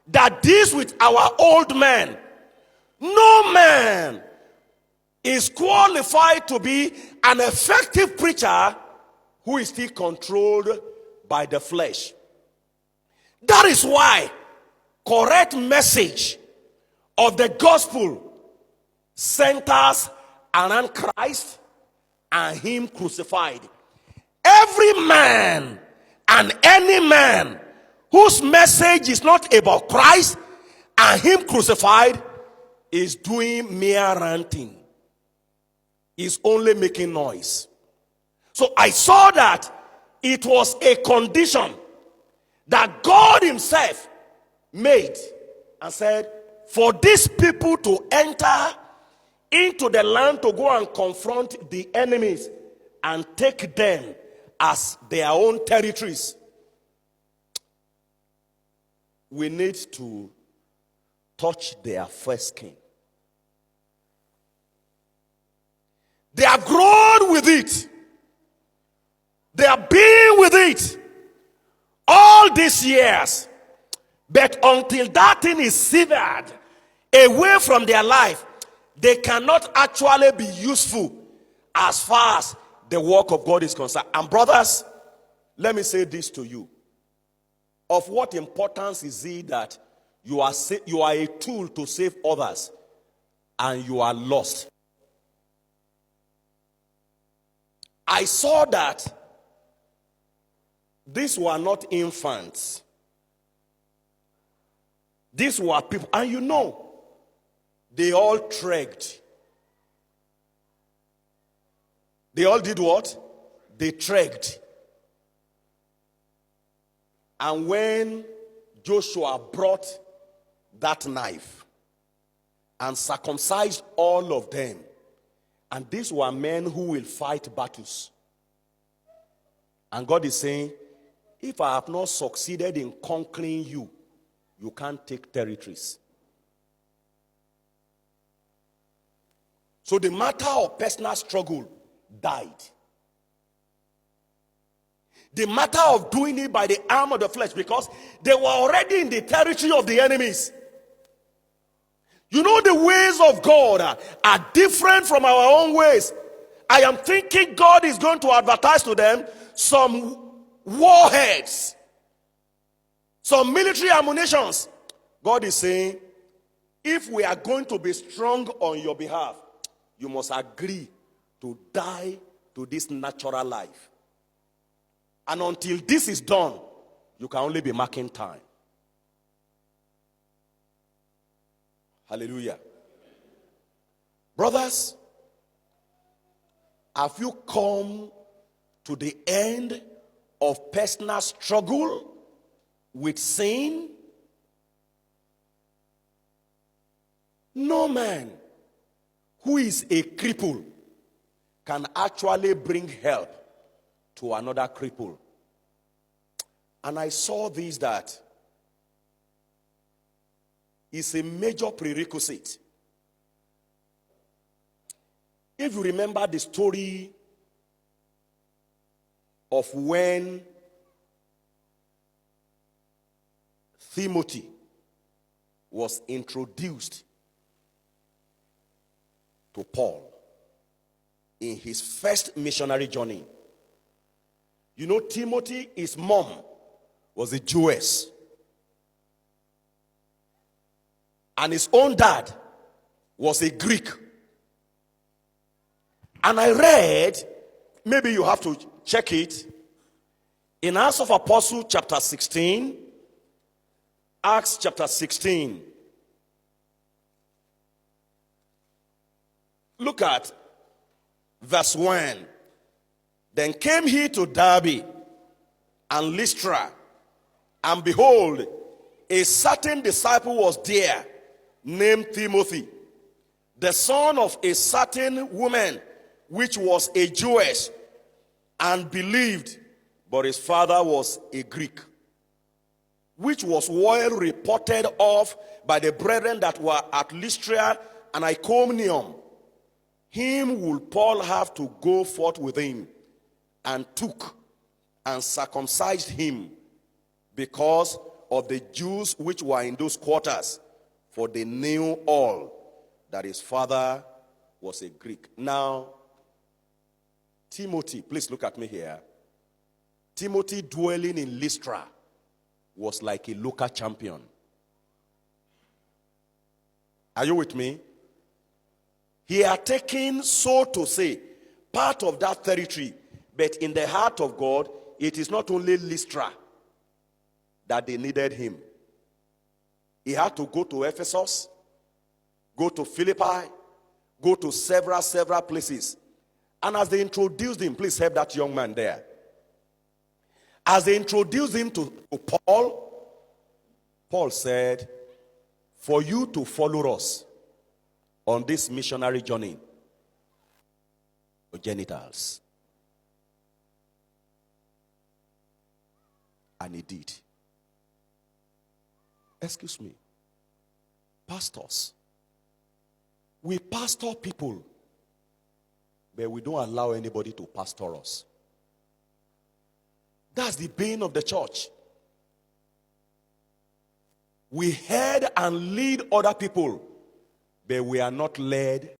that deals with our old man. No man is qualified to be an effective preacher who is still controlled by the flesh. That is why correct message of the gospel centers around Christ and him crucified. Every man and any man whose message is not about Christ and him crucified is doing mere ranting. Is only making noise. So I saw that it was a condition that God himself made and said, for these people to enter into the land to go and confront the enemies and take them as their own territories, we need to touch their first king. They have grown with it. They have been with it all these years. But until that thing is severed away from their life, they cannot actually be useful as far as the work of God is concerned. And brothers, let me say this to you. Of what importance is it that you are a tool to save others and you are lost? I saw that these were not infants. These were people. And you know, they all trekked. They all did what? They trekked. And when Joshua brought that knife and circumcised all of them, and these were men who will fight battles. And God is saying, if I have not succeeded in conquering you, you can't take territories. So the matter of personal struggle died. The matter of doing it by the arm of the flesh, because they were already in the territory of the enemies. You know, the ways of God are different from our own ways. I am thinking God is going to advertise to them some warheads, some military ammunitions. God is saying, if we are going to be strong on your behalf, you must agree to die to this natural life. And until this is done, you can only be marking time. Hallelujah. Brothers, have you come to the end of personal struggle with sin? No man who is a cripple can actually bring help to another cripple. And I saw this, that is a major prerequisite. If you remember the story of when Timothy was introduced to Paul in his first missionary journey. You know, Timothy, his mom was a Jewess. And his own dad was a Greek. And I read, maybe you have to check it, in Acts of Apostles chapter 16, Acts chapter 16. Look at verse 1. Then came he to Derbe and Lystra, and behold, a certain disciple was there, named Timothy, the son of a certain woman, which was a Jewess, and believed, but his father was a Greek, which was well reported of by the brethren that were at Lystra and Iconium. Him would Paul have to go forth with him, and took and circumcised him, because of the Jews which were in those quarters, for they knew all that his father was a Greek. Now, Timothy, please look at me here. Timothy dwelling in Lystra was like a local champion. Are you with me? He had taken, so to say, part of that territory, but in the heart of God, it is not only Lystra that they needed him. He had to go to Ephesus, go to Philippi, go to several places. And as they introduced him, please help that young man there. As they introduced him to Paul, Paul said, for you to follow us on this missionary journey, your genitals. And he did. Excuse me. Pastors. We pastor people, but we don't allow anybody to pastor us. That's the bane of the church. We head and lead other people, but we are not led